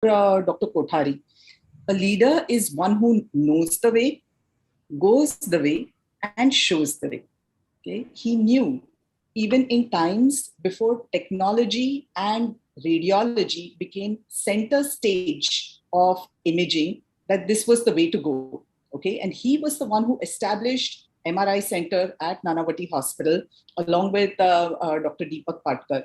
Dr. Kothari. A leader is one who knows the way, goes the way, and shows the way. Okay? He knew, even in times before technology and radiology became center stage of imaging, that this was the way to go. Okay? And he was the one who established MRI Center at Nanavati Hospital along with Dr. Deepak Patkar.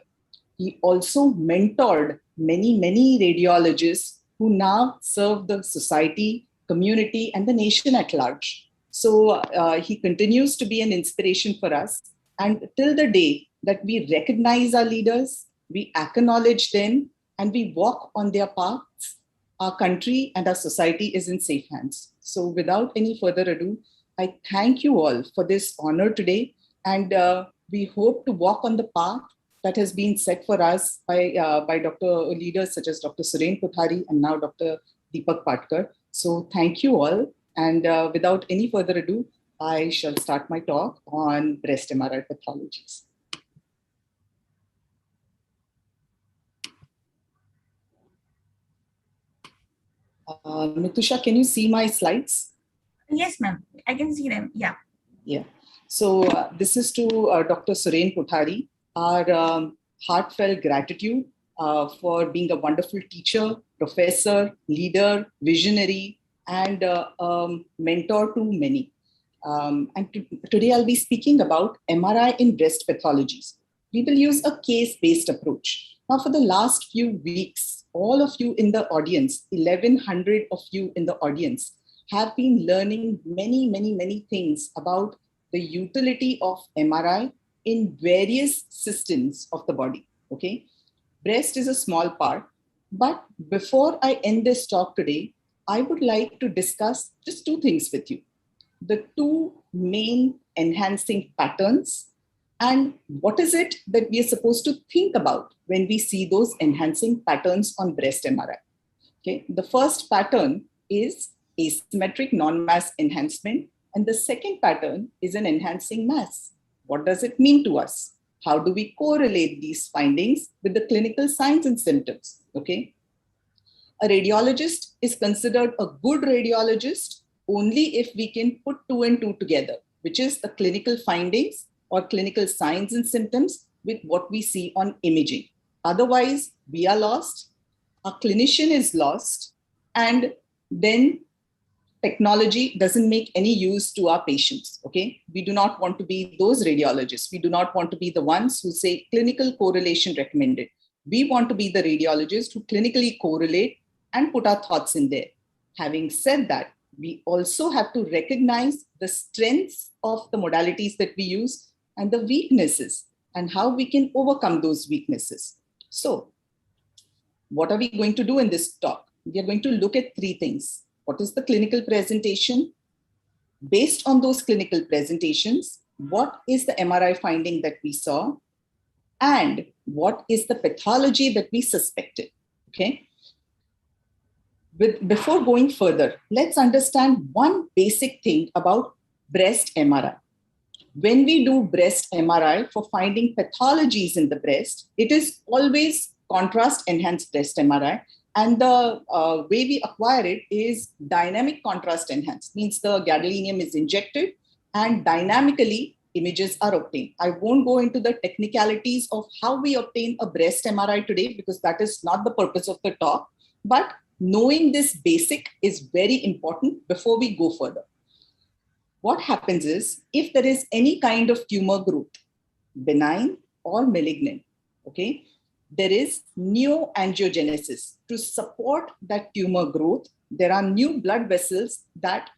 He also mentored many radiologists who now serve the society, community, and the nation at large. So he continues to be an inspiration for us. And till the day that we recognize our leaders, we acknowledge them, and we walk on their paths, our country and our society is in safe hands. So without any further ado, I thank you all for this honor today. And we hope to walk on the path that has been set for us by leaders such as Dr. Suren Kothari and now Dr. Deepak Patkar. So thank you all. And without any further ado, I shall start my talk on breast MRI pathologies. Nitusha, can you see my slides? Yes, ma'am. I can see them. Yeah. Yeah. So this is to Dr. Suren Kothari. Our heartfelt gratitude for being a wonderful teacher, professor, leader, visionary, and mentor to many. Today I'll be speaking about MRI in breast pathologies. We will use a case-based approach. Now, for the last few weeks, all of you in the audience, 1,100 of you in the audience, have been learning many things about the utility of MRI in various systems of the body, okay? Breast is a small part, but before I end this talk today, I would like to discuss just two things with you. The two main enhancing patterns and what is it that we are supposed to think about when we see those enhancing patterns on breast MRI. Okay, the first pattern is asymmetric non-mass enhancement, and the second pattern is an enhancing mass. What does it mean to us? How do we correlate these findings with the clinical signs and symptoms? Okay. A radiologist is considered a good radiologist only if we can put 2 and 2 together, which is the clinical findings or clinical signs and symptoms with what we see on imaging. Otherwise, we are lost, our clinician is lost, and then technology doesn't make any use to our patients, okay? We do not want to be those radiologists. We do not want to be the ones who say clinical correlation recommended. We want to be the radiologists who clinically correlate and put our thoughts in there. Having said that, we also have to recognize the strengths of the modalities that we use and the weaknesses and how we can overcome those weaknesses. So what are we going to do in this talk? We are going to look at three things. What is the clinical presentation? Based on those clinical presentations, what is the MRI finding that we saw? And what is the pathology that we suspected? Okay. Before going further, let's understand one basic thing about breast MRI. When we do breast MRI for finding pathologies in the breast, it is always contrast enhanced breast MRI. And the way we acquire it is dynamic contrast enhanced, means the gadolinium is injected and dynamically images are obtained. I won't go into the technicalities of how we obtain a breast MRI today because that is not the purpose of the talk, but knowing this basic is very important before we go further. What happens is, if there is any kind of tumor growth, benign or malignant, okay, there is neoangiogenesis. To support that tumor growth, there are new blood vessels that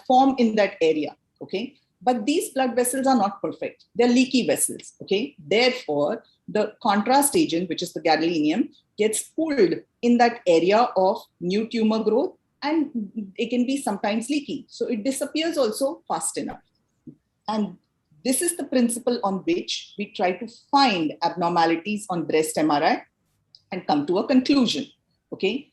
form in that area, okay? But these blood vessels are not perfect. They're leaky vessels, okay? Therefore, the contrast agent, which is the gadolinium, gets pulled in that area of new tumor growth, and it can be sometimes leaky. So it disappears also fast enough. And this is the principle on which we try to find abnormalities on breast MRI and come to a conclusion, okay?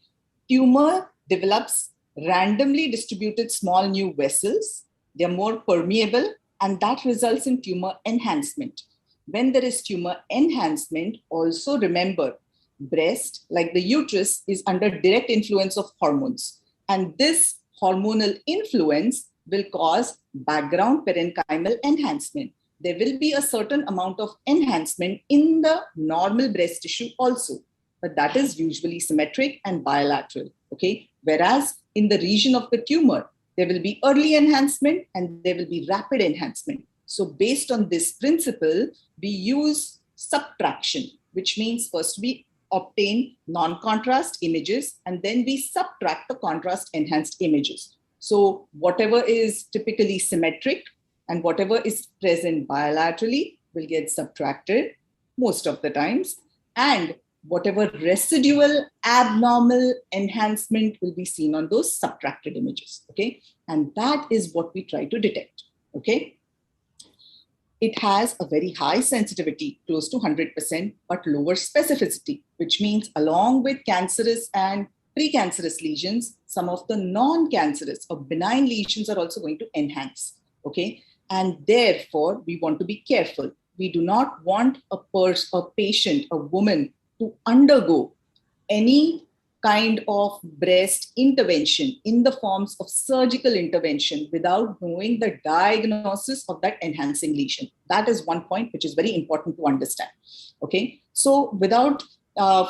Tumor develops randomly distributed small new vessels. They're more permeable, and that results in tumor enhancement. When there is tumor enhancement, also remember breast, like the uterus, is under direct influence of hormones. And this hormonal influence will cause background parenchymal enhancement. There will be a certain amount of enhancement in the normal breast tissue also, but that is usually symmetric and bilateral, okay? Whereas in the region of the tumor, there will be early enhancement and there will be rapid enhancement. So based on this principle, we use subtraction, which means first we obtain non-contrast images and then we subtract the contrast enhanced images. So whatever is typically symmetric and whatever is present bilaterally will get subtracted most of the times, and whatever residual abnormal enhancement will be seen on those subtracted images, okay? And that is what we try to detect, okay? It has a very high sensitivity, close to 100%, but lower specificity, which means along with cancerous and precancerous lesions, some of the non-cancerous or benign lesions are also going to enhance, okay? And therefore, we want to be careful. We do not want a patient, a woman, to undergo any kind of breast intervention in the forms of surgical intervention without knowing the diagnosis of that enhancing lesion. That is one point which is very important to understand. Okay, so without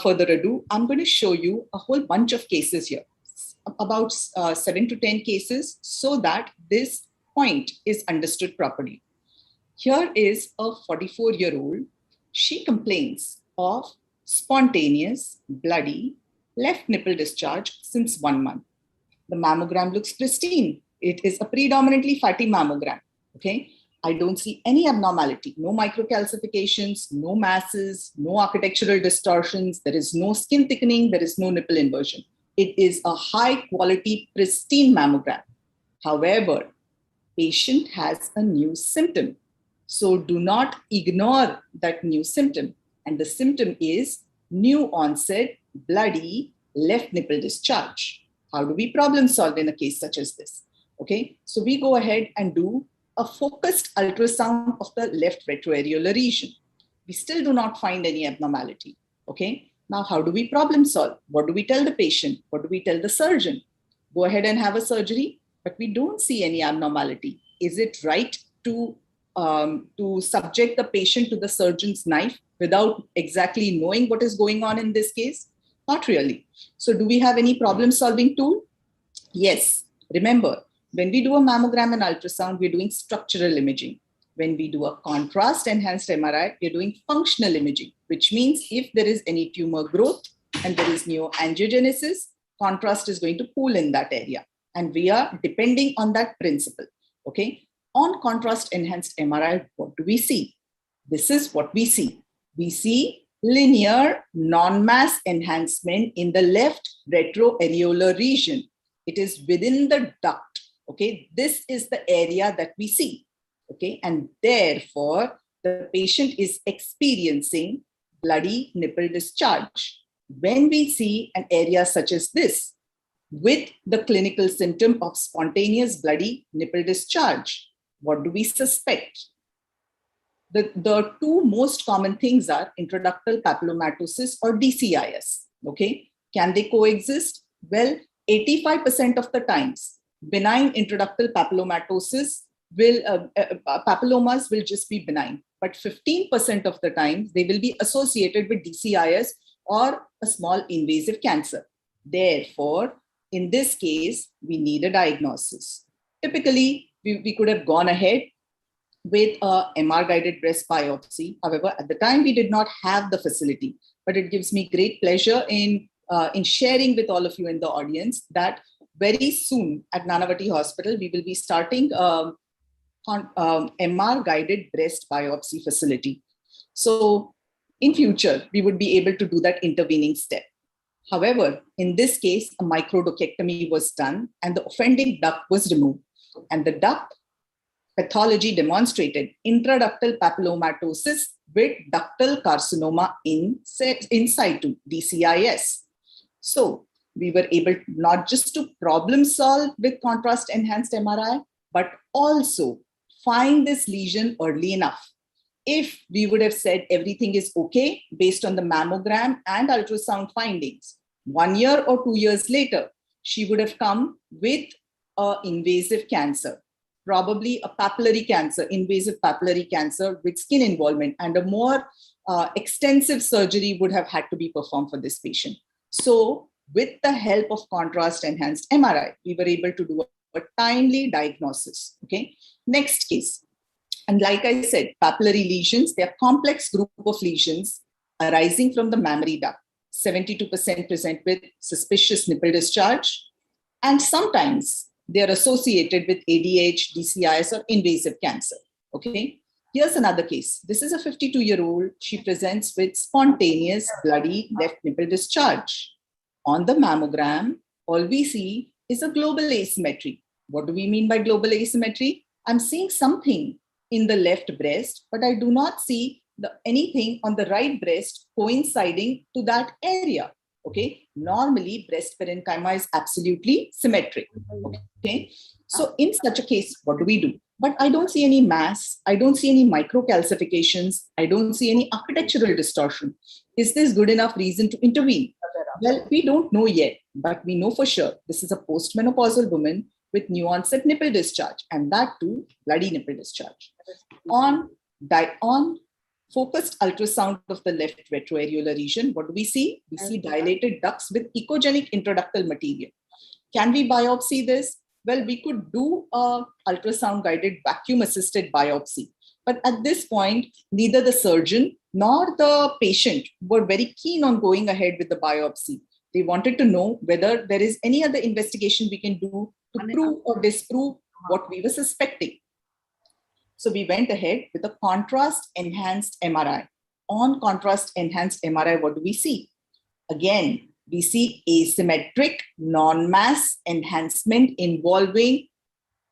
further ado, I'm going to show you a whole bunch of cases here, about 7 to 10 cases, so that this point is understood properly. Here is a 44-year-old. She complains of spontaneous, bloody, left nipple discharge since 1 month. The mammogram looks pristine. It is a predominantly fatty mammogram, okay? I don't see any abnormality, no microcalcifications, no masses, no architectural distortions, there is no skin thickening, there is no nipple inversion. It is a high quality, pristine mammogram. However, patient has a new symptom. So do not ignore that new symptom. And the symptom is new onset, bloody, left nipple discharge. How do we problem solve in a case such as this? Okay, so we go ahead and do a focused ultrasound of the left retroareolar region. We still do not find any abnormality. Okay, now how do we problem solve? What do we tell the patient? What do we tell the surgeon? Go ahead and have a surgery, but we don't see any abnormality. Is it right to subject the patient to the surgeon's knife without exactly knowing what is going on in this case? Not really. So do we have any problem-solving tool? Yes. Remember, when we do a mammogram and ultrasound, we're doing structural imaging. When we do a contrast-enhanced MRI, we're doing functional imaging, which means if there is any tumor growth and there is neoangiogenesis, contrast is going to pool in that area. And we are depending on that principle. Okay. On contrast-enhanced MRI, what do we see? This is what we see. We see linear non-mass enhancement in the left retroareolar region. It is within the duct. Okay, this is the area that we see. Okay, and therefore the patient is experiencing bloody nipple discharge. When we see an area such as this with the clinical symptom of spontaneous bloody nipple discharge, what do we suspect? The two most common things are intraductal papillomatosis or DCIS. Okay, can they coexist? Well, 85% of the times, benign intraductal papillomatosis will, papillomas will just be benign, but 15% of the times they will be associated with DCIS or a small invasive cancer. Therefore, in this case, we need a diagnosis. Typically, we could have gone ahead with a MR-guided breast biopsy. However, at the time, we did not have the facility, but it gives me great pleasure in sharing with all of you in the audience that very soon at Nanavati Hospital, we will be starting MR-guided breast biopsy facility. So in future, we would be able to do that intervening step. However, in this case, a microdocectomy was done and the offending duct was removed. And the duct pathology demonstrated intraductal papillomatosis with ductal carcinoma in situ, DCIS. So we were able not just to problem solve with contrast-enhanced MRI, but also find this lesion early enough. if we would have said everything is okay based on the mammogram and ultrasound findings, 1 year or 2 years later, she would have come with an invasive cancer, probably a papillary cancer, invasive papillary cancer with skin involvement, and a more extensive surgery would have had to be performed for this patient. So with the help of contrast enhanced MRI, we were able to do a timely diagnosis. Okay. Next case. And like I said, papillary lesions, they are complex group of lesions arising from the mammary duct. 72% present with suspicious nipple discharge. And sometimes they are associated with ADH, DCIS, or invasive cancer. Okay. Here's another case. This is a 52-year-old. She presents with spontaneous bloody left nipple discharge. On the mammogram, all we see is a global asymmetry. What do we mean by global asymmetry? I'm seeing something in the left breast, but I do not see anything on the right breast coinciding to that area. Okay. Normally, breast parenchyma is absolutely symmetric. Okay. So in such a case, what do we do? But I don't see any mass. I don't see any microcalcifications. I don't see any architectural distortion. Is this good enough reason to intervene? Well, we don't know yet, but we know for sure this is a postmenopausal woman with new onset nipple discharge, and that too, bloody nipple discharge. On focused ultrasound of the left retroareolar region, what do we see? We see dilated ducts with echogenic intraductal material. Can we biopsy this? Well, we could do a ultrasound-guided vacuum-assisted biopsy. But at this point, neither the surgeon nor the patient were very keen on going ahead with the biopsy. They wanted to know whether there is any other investigation we can do to prove or disprove what we were suspecting. So we went ahead with a contrast-enhanced MRI. On contrast-enhanced MRI, what do we see? Again, we see asymmetric non-mass enhancement involving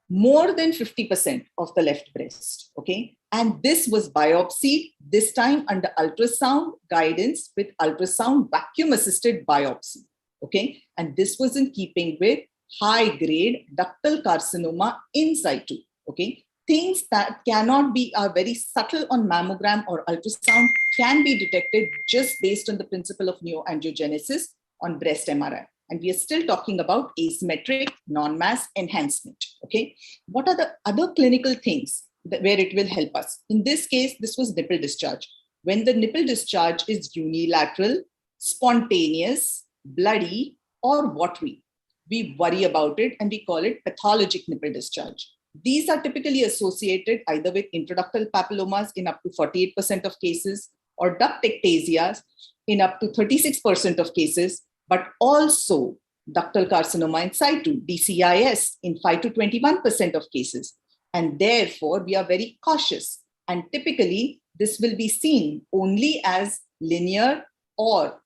more than 50% of the left breast. Okay. And this was biopsied, this time under ultrasound guidance with ultrasound vacuum-assisted biopsy. Okay. And this was in keeping with high-grade ductal carcinoma in situ. Okay. Things that cannot be very subtle on mammogram or ultrasound can be detected just based on the principle of neoangiogenesis on breast MRI. And we are still talking about asymmetric non-mass enhancement. Okay. What are the other clinical things where it will help us? In this case, this was nipple discharge. When the nipple discharge is unilateral, spontaneous, bloody, or watery, we worry about it and we call it pathologic nipple discharge. These are typically associated either with intraductal papillomas in up to 48% of cases or duct ectasias in up to 36% of cases, but also ductal carcinoma in situ, DCIS, in 5 to 21% of cases. And therefore, we are very cautious. And typically, this will be seen only as linear or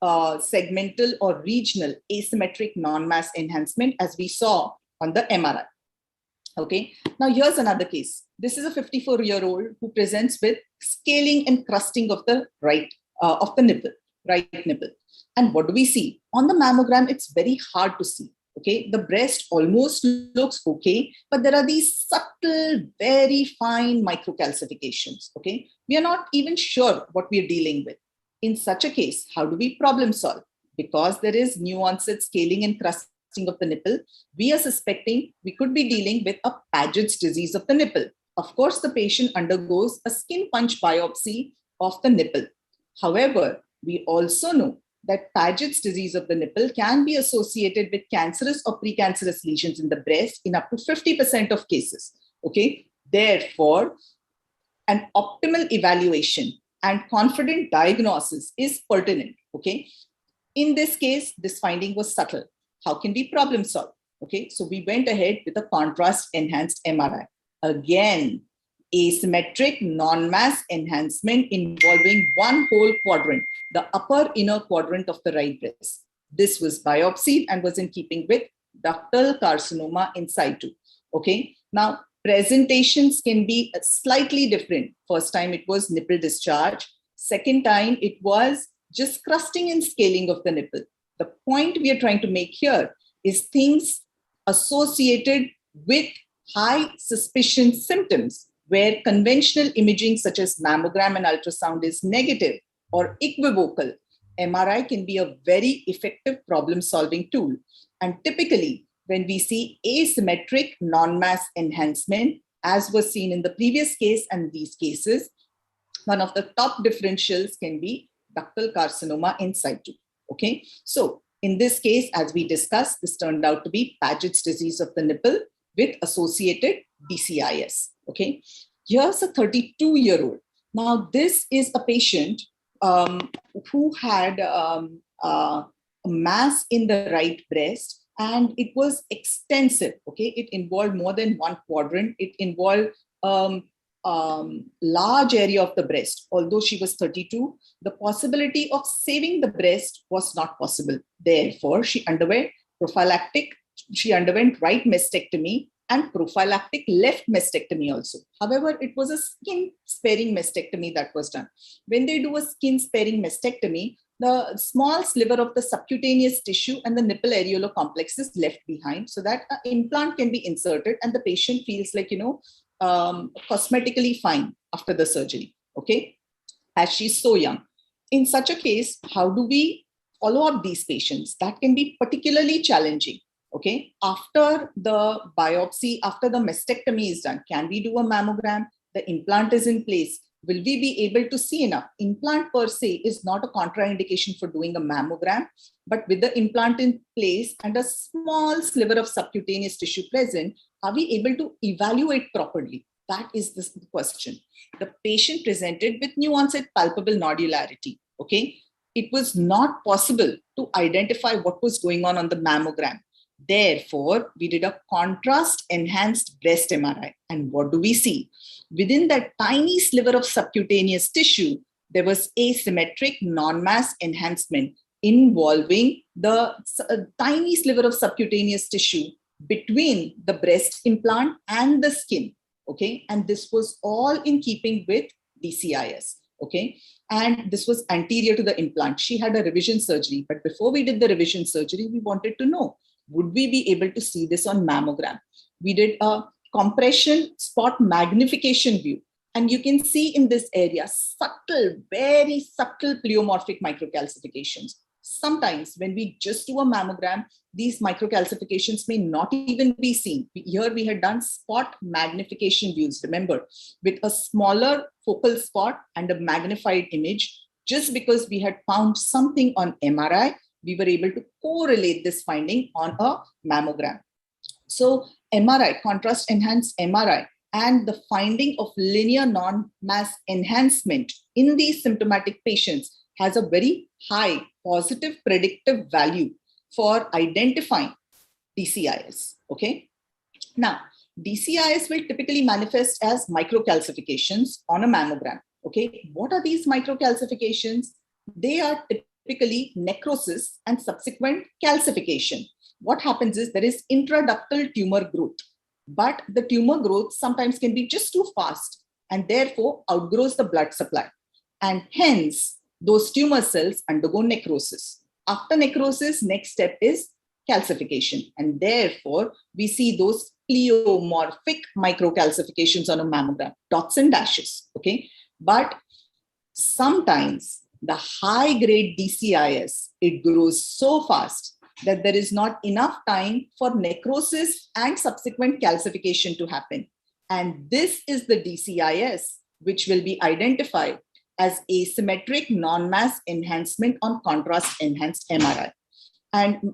segmental or regional asymmetric non-mass enhancement, as we saw on the MRI. Okay. Now, here's another case. This is a 54-year-old who presents with scaling and crusting of the right nipple. And what do we see? On the mammogram, it's very hard to see. Okay, the breast almost looks okay, but there are these subtle, very fine microcalcifications. Okay, we are not even sure what we are dealing with. In such a case, how do we problem solve? Because there is new onset scaling and crusting of the nipple, we are suspecting we could be dealing with a Pagets disease of the nipple. Of course, the patient undergoes a skin punch biopsy of the nipple. However, we also know that Pagets disease of the nipple can be associated with cancerous or precancerous lesions in the breast in up to 50% of cases. Okay. Therefore, an optimal evaluation and confident diagnosis is pertinent. Okay. In this case, this finding was subtle. How can we problem solve? Okay. So we went ahead with a contrast enhanced MRI. Again, asymmetric non-mass enhancement involving one whole quadrant, the upper inner quadrant of the right breast. This was biopsied and was in keeping with ductal carcinoma in situ. Okay. Now, presentations can be slightly different. First time it was nipple discharge. Second time it was just crusting and scaling of the nipple. The point we are trying to make here is things associated with high suspicion symptoms where conventional imaging such as mammogram and ultrasound is negative or equivocal, MRI can be a very effective problem-solving tool. And typically, when we see asymmetric non-mass enhancement, as was seen in the previous case and these cases, one of the top differentials can be ductal carcinoma in situ. Okay, so in this case, as we discussed, this turned out to be Pagets disease of the nipple with associated DCIS. Okay, here's a 32-year-old. Now, this is a patient who had a mass in the right breast, and it was extensive. Okay, it involved more than one quadrant. It involved large area of the breast. Although she was 32, the possibility of saving the breast was not possible. Therefore, she underwent right mastectomy and prophylactic left mastectomy also. However, it was a skin sparing mastectomy that was done. When they do a skin sparing mastectomy, the small sliver of the subcutaneous tissue and the nipple areolar complex is left behind so that an implant can be inserted and the patient feels like, cosmetically fine after the surgery, okay, as she's so young. In such a case, how do we follow up these patients? That can be particularly challenging, okay. After the biopsy, after the mastectomy is done, can we do a mammogram? The implant is in place. Will we be able to see enough? Implant per se is not a contraindication for doing a mammogram, but with the implant in place and a small sliver of subcutaneous tissue present, are we able to evaluate properly? That is the question. The patient presented with new onset palpable nodularity. Okay, it was not possible to identify what was going on the mammogram. Therefore, we did a contrast enhanced breast MRI. And what do we see? Within that tiny sliver of subcutaneous tissue, there was asymmetric non-mass enhancement involving the tiny sliver of subcutaneous tissue between the breast implant and the skin. Okay, and this was all in keeping with DCIS. Okay, and this was anterior to the implant. She had a revision surgery, but before we did the revision surgery, we wanted to know, would we be able to see this on mammogram? We did a compression spot magnification view, and you can see in this area subtle, very subtle pleomorphic microcalcifications. Sometimes when we just do a mammogram, these microcalcifications may not even be seen. Here we had done spot magnification views, remember, with a smaller focal spot and a magnified image. Just because we had found something on MRI, we were able to correlate this finding on a mammogram. So MRI, contrast enhanced MRI, and the finding of linear non-mass enhancement in these symptomatic patients has a very high positive predictive value for identifying DCIS. Okay. Now, DCIS will typically manifest as microcalcifications on a mammogram. Okay. What are these microcalcifications? They are typically necrosis and subsequent calcification. What happens is there is intraductal tumor growth, but the tumor growth sometimes can be just too fast and therefore outgrows the blood supply. And hence, those tumor cells undergo necrosis. After necrosis, next step is calcification. And therefore, we see those pleomorphic microcalcifications on a mammogram, dots and dashes. Okay. But sometimes the high-grade DCIS, it grows so fast that there is not enough time for necrosis and subsequent calcification to happen. And this is the DCIS, which will be identified as asymmetric non-mass enhancement on contrast-enhanced MRI. And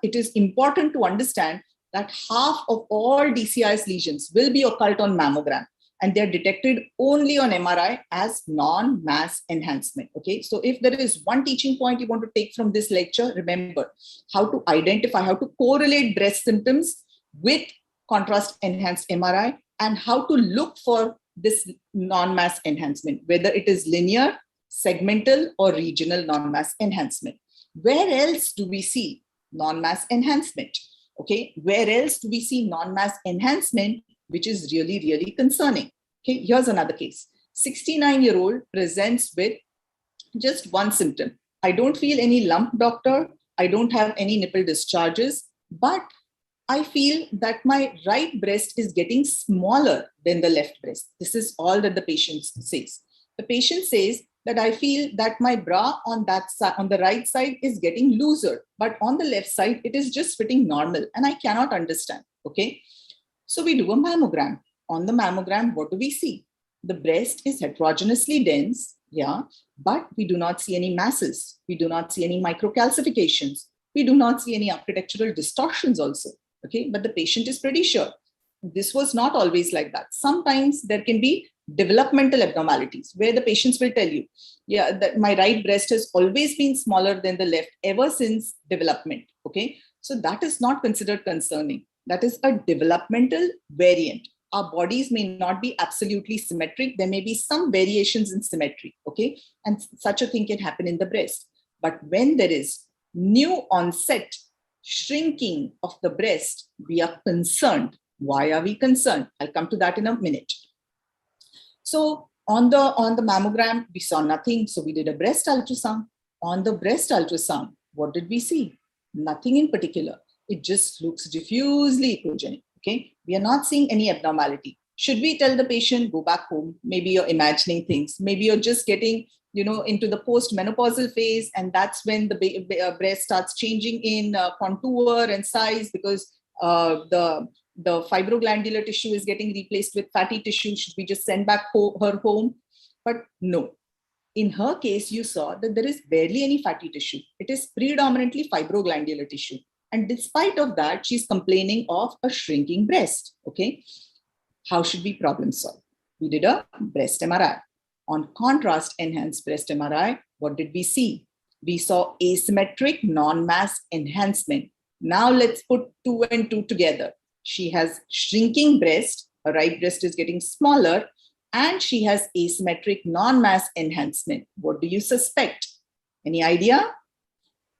it is important to understand that half of all DCIS lesions will be occult on mammogram, and they're detected only on MRI as non-mass enhancement. Okay, so if there is one teaching point you want to take from this lecture, remember how to identify, how to correlate breast symptoms with contrast-enhanced MRI, and how to look for this non-mass enhancement, whether it is linear, segmental, or regional non-mass enhancement. Where else do we see non-mass enhancement? Okay, where else do we see non-mass enhancement, which is really, really concerning? Okay, here's another case. 69-year-old presents with just one symptom. I don't feel any lump, doctor. I don't have any nipple discharges, but I feel that my right breast is getting smaller than the left breast. This is all that the patient says. The patient says that I feel that my bra on that side, on the right side, is getting looser, but on the left side, it is just fitting normal, and I cannot understand. Okay. So we do a mammogram. On the mammogram, what do we see? The breast is heterogeneously dense, yeah, but we do not see any masses. We do not see any microcalcifications. We do not see any architectural distortions also. Okay, but the patient is pretty sure. This was not always like that. Sometimes there can be developmental abnormalities where the patients will tell you, yeah, that my right breast has always been smaller than the left ever since development. Okay, so that is not considered concerning. That is a developmental variant. Our bodies may not be absolutely symmetric. There may be some variations in symmetry. Okay, and such a thing can happen in the breast. But when there is new onset shrinking of the breast, we are concerned. Why are we concerned? I'll come to that in a minute. So on the mammogram, we saw nothing. So we did a breast ultrasound. On the breast ultrasound, what did we see? Nothing in particular. It just looks diffusely echogenic. Okay, we are not seeing any abnormality. Should we tell the patient, go back home? Maybe you're imagining things. Maybe you're just getting, into the post-menopausal phase, and that's when the breast starts changing in contour and size because the fibroglandular tissue is getting replaced with fatty tissue. Should we just send back her home? But no. In her case, you saw that there is barely any fatty tissue. It is predominantly fibroglandular tissue. And despite of that, she's complaining of a shrinking breast. Okay. How should we problem solve? We did a breast MRI. On contrast enhanced breast MRI, what did we see? We saw asymmetric non-mass enhancement. Now let's put 2 and 2 together. She has shrinking breast, her right breast is getting smaller, and she has asymmetric non-mass enhancement. What do you suspect? Any idea?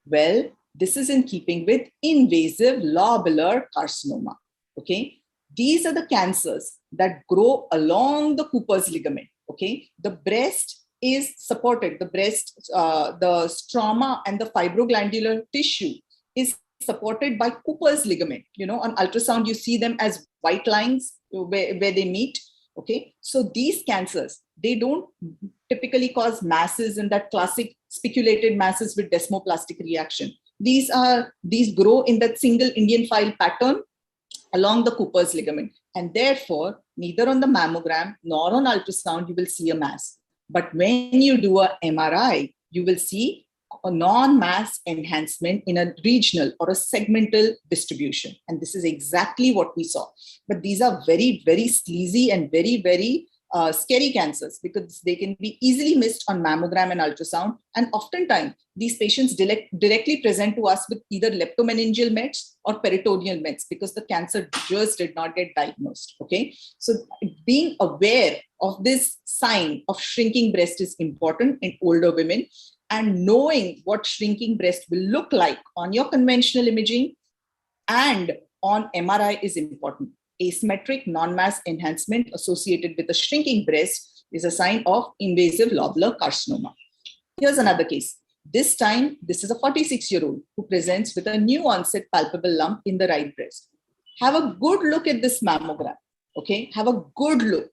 Well, this is in keeping with invasive lobular carcinoma. Okay, these are the cancers that grow along the Cooper's ligament. Okay, the breast is supported. The breast, the stroma and the fibroglandular tissue is supported by Cooper's ligament. On ultrasound, you see them as white lines where they meet. Okay, so these cancers, they don't typically cause masses in that classic spiculated masses with desmoplastic reaction. These grow in that single Indian file pattern along the Cooper's ligament. And therefore, neither on the mammogram nor on ultrasound, you will see a mass. But when you do a MRI, you will see a non-mass enhancement in a regional or a segmental distribution. And this is exactly what we saw. But these are very, very sleazy and very, very scary cancers because they can be easily missed on mammogram and ultrasound. And oftentimes, these patients directly present to us with either leptomeningeal mets or peritoneal mets because the cancer just did not get diagnosed. Okay, so being aware of this sign of shrinking breast is important in older women, and knowing what shrinking breast will look like on your conventional imaging and on MRI is important. Asymmetric non-mass enhancement associated with a shrinking breast is a sign of invasive lobular carcinoma. Here's another case. This time, this is a 46-year-old who presents with a new onset palpable lump in the right breast. Have a good look at this mammogram. Okay, have a good look,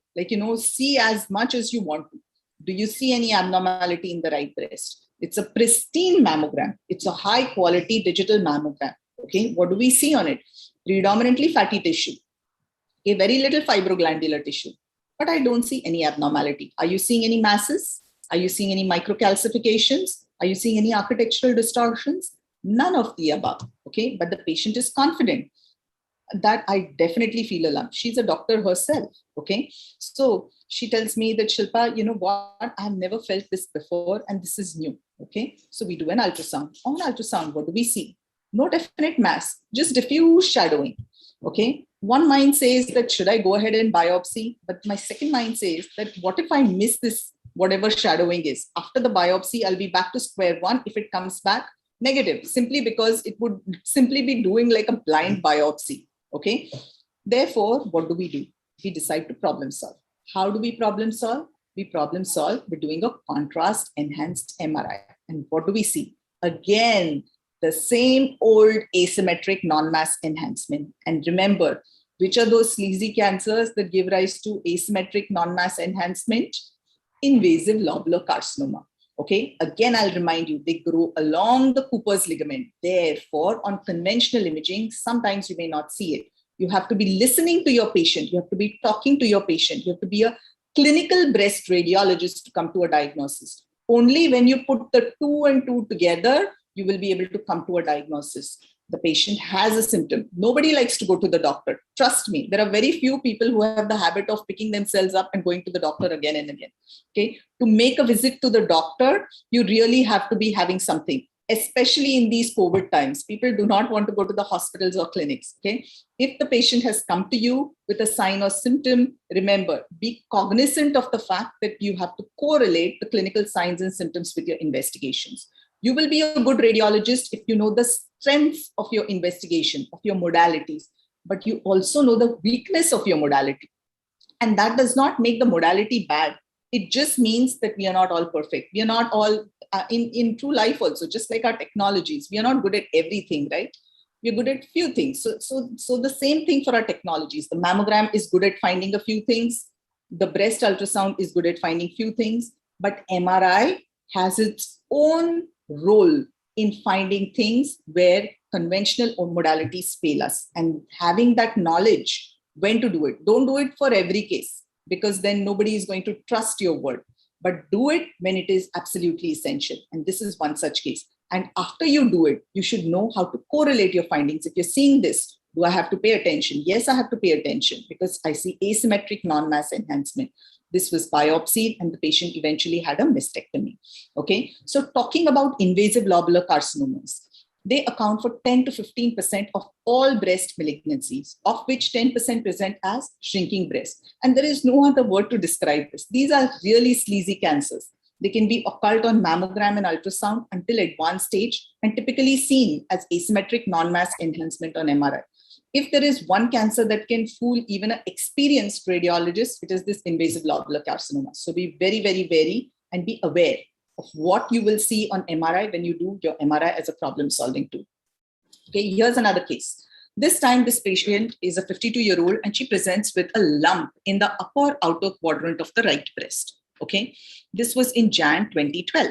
see as much as you want to. Do you see any abnormality in the right breast? It's a pristine mammogram. It's a high quality digital mammogram. Okay, what do we see on it? Predominantly fatty tissue. A very little fibroglandular tissue, but I don't see any abnormality. Are you seeing any masses? Are you seeing any microcalcifications? Are you seeing any architectural distortions? None of the above. Okay, but the patient is confident that I definitely feel a lump. She's a doctor herself. Okay, so she tells me that Shilpa, you know what? I've never felt this before, and this is new. Okay, so we do an ultrasound. On ultrasound, what do we see? No definite mass, just diffuse shadowing. Okay, one mind says that should I go ahead and biopsy? But my second mind says that what if I miss this, whatever shadowing is? After the biopsy, I'll be back to square one if it comes back negative, simply because it would simply be doing like a blind biopsy. Okay, therefore, what do? We decide to problem solve. How do we problem solve? We problem solve by doing a contrast enhanced MRI. And what do we see? Again, the same old asymmetric non-mass enhancement. And remember, which are those sleazy cancers that give rise to asymmetric non-mass enhancement? Invasive lobular carcinoma. Okay, again, I'll remind you, they grow along the Cooper's ligament. Therefore, on conventional imaging, sometimes you may not see it. You have to be listening to your patient. You have to be talking to your patient. You have to be a clinical breast radiologist to come to a diagnosis. Only when you put the 2 and 2 together, you will be able to come to a diagnosis. The patient has a symptom. Nobody likes to go to the doctor. Trust me, there are very few people who have the habit of picking themselves up and going to the doctor again and again. Okay, to make a visit to the doctor, you really have to be having something, especially in these COVID times. People do not want to go to the hospitals or clinics. Okay, if the patient has come to you with a sign or symptom, remember, be cognizant of the fact that you have to correlate the clinical signs and symptoms with your investigations. You will be a good radiologist if you know the strength of your investigation, of your modalities, but you also know the weakness of your modality. And that does not make the modality bad. It just means that we are not all perfect. We are not all in true life also, just like our technologies. We are not good at everything, right? We're good at few things. So the same thing for our technologies. The mammogram is good at finding a few things. The breast ultrasound is good at finding few things, but MRI has its own role in finding things where conventional modalities fail us, and having that knowledge when to do it. Don't do it for every case, because then nobody is going to trust your word, but do it when it is absolutely essential. And this is one such case. And after you do it, you should know how to correlate your findings. If you're seeing this, do I have to pay attention? Yes, I have to pay attention because I see asymmetric non-mass enhancement. This was biopsied and the patient eventually had a mastectomy. Okay, so talking about invasive lobular carcinomas, they account for 10 to 15% of all breast malignancies, of which 10% present as shrinking breast. And there is no other word to describe this. These are really sleazy cancers. They can be occult on mammogram and ultrasound until advanced stage and typically seen as asymmetric non-mass enhancement on MRI. If there is one cancer that can fool even an experienced radiologist, it is this invasive lobular carcinoma. So be very, very wary and be aware of what you will see on MRI when you do your MRI as a problem-solving tool. Okay, here's another case. This time, this patient is a 52-year-old and she presents with a lump in the upper outer quadrant of the right breast. Okay, this was in Jan 2012.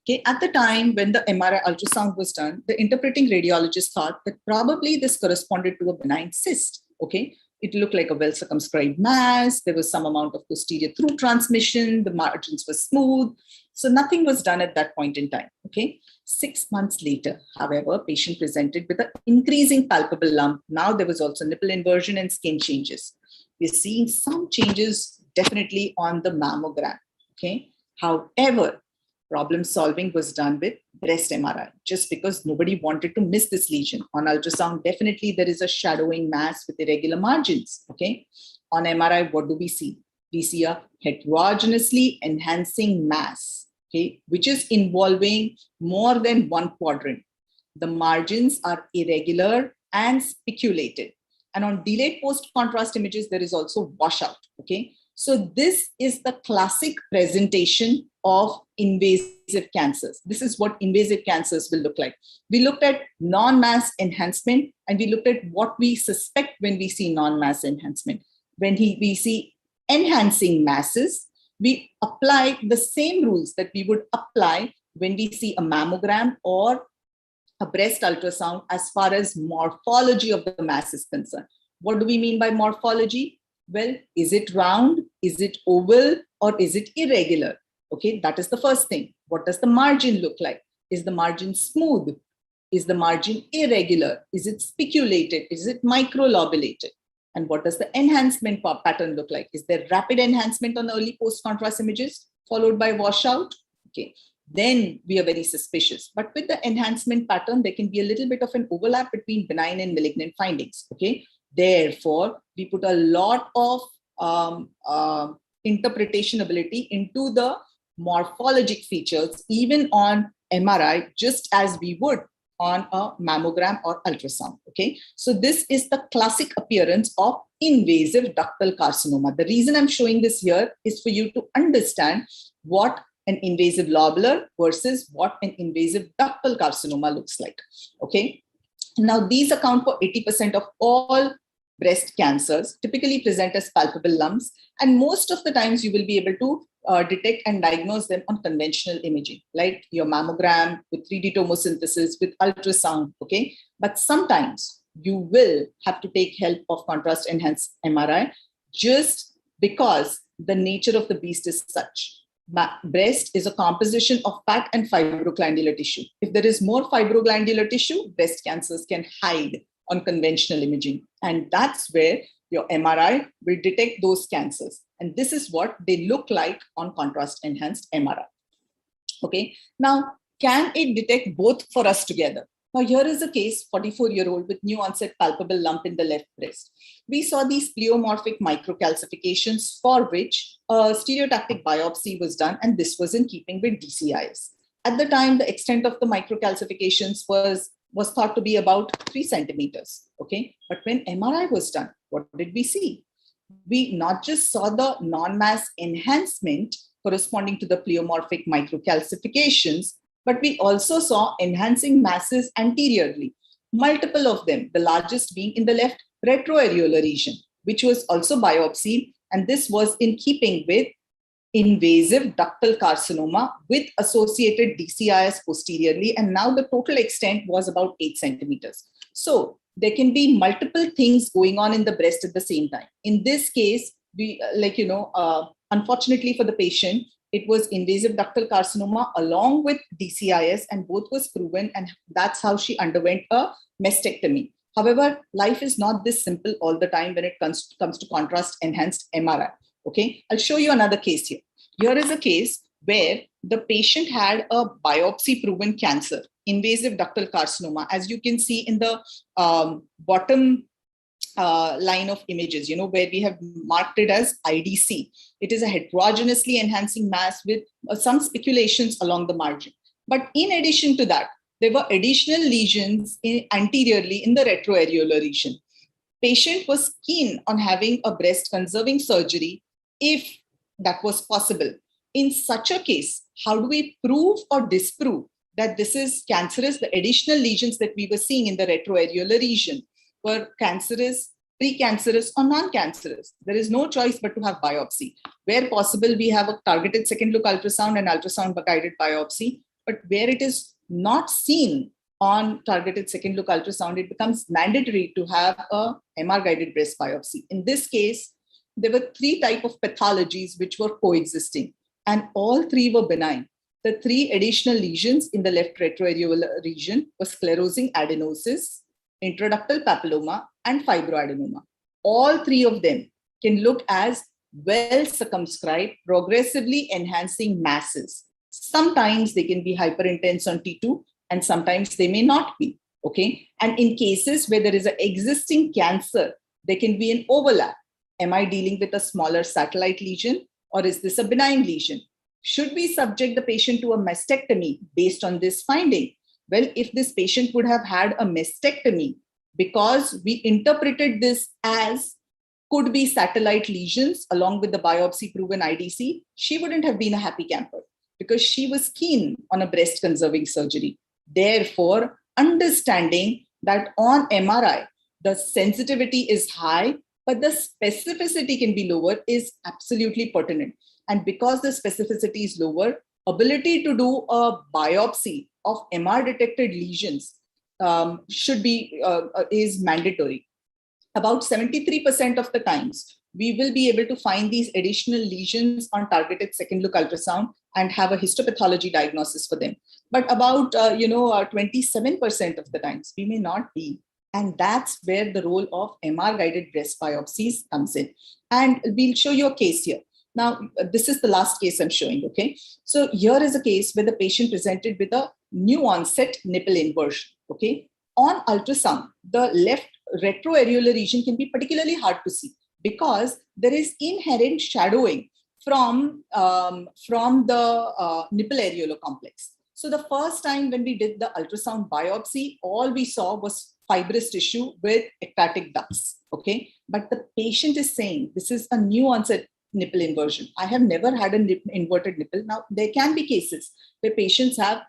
Okay, at the time when the MRI ultrasound was done, the interpreting radiologist thought that probably this corresponded to a benign cyst. Okay, it looked like a well-circumscribed mass. There was some amount of posterior through transmission. The margins were smooth. So nothing was done at that point in time. Okay, 6 months later, however, patient presented with an increasing palpable lump. Now there was also nipple inversion and skin changes. We're seeing some changes definitely on the mammogram. Okay, however, problem solving was done with breast MRI just because nobody wanted to miss this lesion. On ultrasound, definitely there is a shadowing mass with irregular margins. Okay. On MRI, what do we see? We see a heterogeneously enhancing mass, okay, which is involving more than one quadrant. The margins are irregular and spiculated. And on delayed post-contrast images, there is also washout. Okay. So this is the classic presentation of invasive cancers. This is what invasive cancers will look like. We looked at non-mass enhancement and we looked at what we suspect when we see non-mass enhancement. When we see enhancing masses, we apply the same rules that we would apply when we see a mammogram or a breast ultrasound as far as morphology of the mass is concerned. What do we mean by morphology? Well, is it round? Is it oval? Or is it irregular? Okay, that is the first thing. What does the margin look like? Is the margin smooth? Is the margin irregular? Is it spiculated? Is it microlobulated? And what does the enhancement pattern look like? Is there rapid enhancement on early post-contrast images followed by washout? Okay, then we are very suspicious. But with the enhancement pattern, there can be a little bit of an overlap between benign and malignant findings. Okay, therefore, we put a lot of interpretation ability into the morphologic features, even on MRI, just as we would on a mammogram or ultrasound. Okay, so this is the classic appearance of invasive ductal carcinoma. The reason I'm showing this here is for you to understand what an invasive lobular versus what an invasive ductal carcinoma looks like. Okay. Now, these account for 80% of all breast cancers, typically present as palpable lumps, and most of the times you will be able to detect and diagnose them on conventional imaging, like your mammogram with 3D tomosynthesis, with ultrasound, okay? But sometimes you will have to take help of contrast-enhanced MRI just because the nature of the beast is such. Breast is a composition of fat and fibroglandular tissue. If there is more fibroglandular tissue, breast cancers can hide on conventional imaging. And that's where your MRI will detect those cancers. And this is what they look like on contrast-enhanced MRI. Okay, now, can it detect both for us together? Now, here is a case, 44-year-old with new onset palpable lump in the left breast. We saw these pleomorphic microcalcifications for which a stereotactic biopsy was done, and this was in keeping with DCIS. At the time, the extent of the microcalcifications was thought to be about 3 centimeters, okay? But when MRI was done, what did we see? We not just saw the non-mass enhancement corresponding to the pleomorphic microcalcifications, but we also saw enhancing masses anteriorly, multiple of them, the largest being in the left retroareolar region, which was also biopsied, and this was in keeping with invasive ductal carcinoma with associated DCIS posteriorly, and now the total extent was about 8 centimeters. So there can be multiple things going on in the breast at the same time. In this case, we unfortunately for the patient, it was invasive ductal carcinoma along with DCIS, and both was proven, and that's how she underwent a mastectomy. However, life is not this simple all the time when it comes to contrast-enhanced MRI. Okay, I'll show you another case here. Here is a case where the patient had a biopsy-proven cancer, invasive ductal carcinoma, as you can see in the bottom line of images, where we have marked it as IDC. It is a heterogeneously enhancing mass with some speculations along the margin. But in addition to that, there were additional lesions anteriorly in the retroareolar region. Patient was keen on having a breast conserving surgery if that was possible. In such a case, how do we prove or disprove that this is cancerous? The additional lesions that we were seeing in the retroareolar region were cancerous, precancerous, or non-cancerous. There is no choice but to have biopsy. Where possible, we have a targeted second look ultrasound and ultrasound-guided biopsy. But where it is not seen on targeted second look ultrasound, it becomes mandatory to have a MR-guided breast biopsy. In this case, there were 3 types of pathologies which were coexisting, and all 3 were benign. The 3 additional lesions in the left retroareolar region were sclerosing adenosis, intraductal papilloma, and fibroadenoma. All 3 of them can look as well circumscribed, progressively enhancing masses. Sometimes they can be hyperintense on T2, and sometimes they may not be, okay? And in cases where there is an existing cancer, there can be an overlap. Am I dealing with a smaller satellite lesion, or is this a benign lesion? Should we subject the patient to a mastectomy based on this finding? Well, if this patient would have had a mastectomy because we interpreted this as could be satellite lesions along with the biopsy-proven IDC, she wouldn't have been a happy camper because she was keen on a breast-conserving surgery. Therefore, understanding that on MRI, the sensitivity is high, but the specificity can be lower is absolutely pertinent. And because the specificity is lower, ability to do a biopsy of MR-detected lesions is mandatory. About 73% of the times, we will be able to find these additional lesions on targeted second look ultrasound and have a histopathology diagnosis for them. But about 27% of the times, we may not be. And that's where the role of MR-guided breast biopsies comes in. And we'll show you a case here. Now, this is the last case I'm showing, okay? So here is a case where the patient presented with a new onset nipple inversion, okay? On ultrasound, the left retroareolar region can be particularly hard to see because there is inherent shadowing from the nipple areolar complex. So the first time when we did the ultrasound biopsy, all we saw was fibrous tissue with ectatic ducts, okay? But the patient is saying this is a new onset nipple inversion. I have never had an inverted nipple. Now, there can be cases where patients have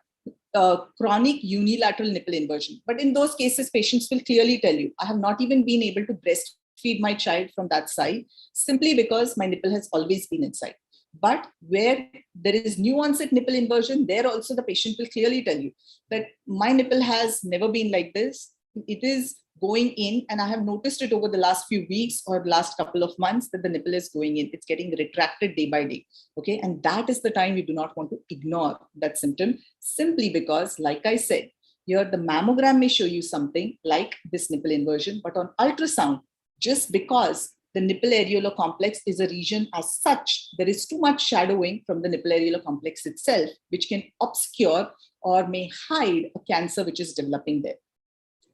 chronic unilateral nipple inversion. But in those cases, patients will clearly tell you, I have not even been able to breastfeed my child from that side simply because my nipple has always been inside. But where there is new onset nipple inversion, there also the patient will clearly tell you that my nipple has never been like this. It is going in, and I have noticed it over the last few weeks or last couple of months that the nipple is going in. It's getting retracted day by day. Okay, and that is the time we do not want to ignore that symptom, simply because, like I said, here the mammogram may show you something like this nipple inversion, but on ultrasound, just because the nipple areolar complex is a region as such, there is too much shadowing from the nipple areolar complex itself, which can obscure or may hide a cancer which is developing there.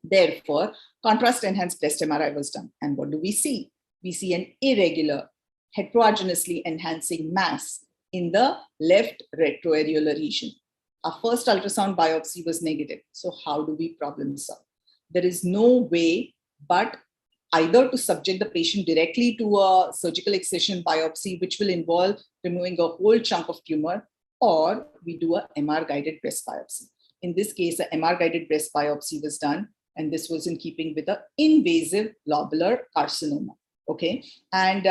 Therefore, contrast-enhanced breast MRI was done. And what do we see? We see an irregular, heterogeneously enhancing mass in the left retroareolar region. Our first ultrasound biopsy was negative. So how do we problem solve? There is no way but either to subject the patient directly to a surgical excision biopsy, which will involve removing a whole chunk of tumor, or we do a MR-guided breast biopsy. In this case, a MR-guided breast biopsy was done, and this was in keeping with the invasive lobular carcinoma. Okay, and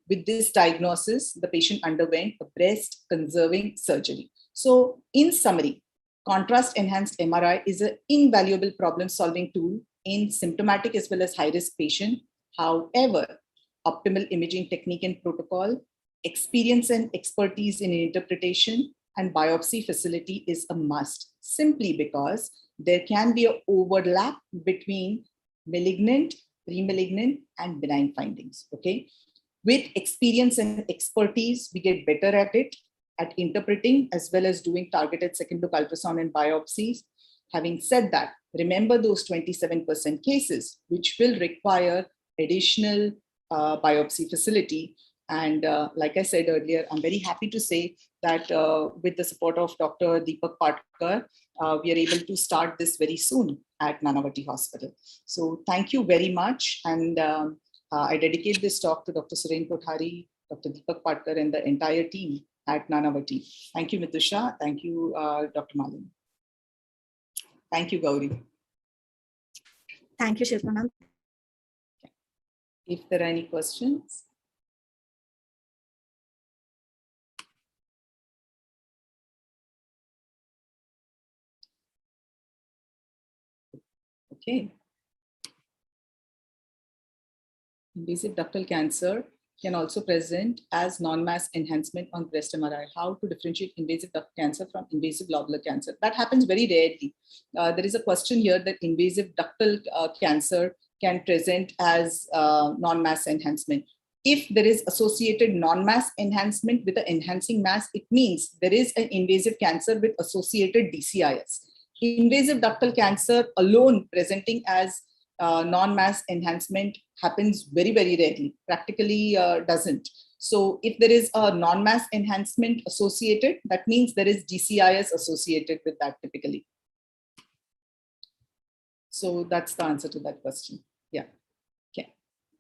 with this diagnosis, the patient underwent a breast conserving surgery. So, in summary, contrast-enhanced MRI is an invaluable problem-solving tool in symptomatic as well as high-risk patient. However, optimal imaging technique and protocol, experience and expertise in interpretation, and biopsy facility is a must, simply because there can be an overlap between malignant, pre-malignant, and benign findings. Okay, with experience and expertise, we get better at it, at interpreting as well as doing targeted second look ultrasound and biopsies. Having said that, remember those 27% cases which will require additional biopsy facility. And like I said earlier, I'm very happy to say that with the support of Dr. Deepak Patkar, we are able to start this very soon at Nanavati Hospital. So thank you very much. And I dedicate this talk to Dr. Suren Kothari, Dr. Deepak Patkar, and the entire team at Nanavati. Thank you, Mitusha. Thank you, Dr. Malin. Thank you, Gauri. Thank you, Shilpa ma'am. If there are any questions. Okay. Invasive ductal cancer can also present as non-mass enhancement on breast MRI. How to differentiate invasive ductal cancer from invasive lobular cancer? That happens very rarely. There is a question here that invasive ductal cancer can present as non-mass enhancement. If there is associated non-mass enhancement with the enhancing mass, it means there is an invasive cancer with associated DCIS. Invasive ductal cancer alone presenting as non-mass enhancement happens very, very rarely, practically doesn't. So if there is a non-mass enhancement associated, that means there is DCIS associated with that typically. So that's the answer to that question. Yeah. Okay.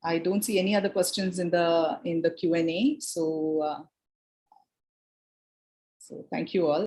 I don't see any other questions in the Q&A. So thank you all.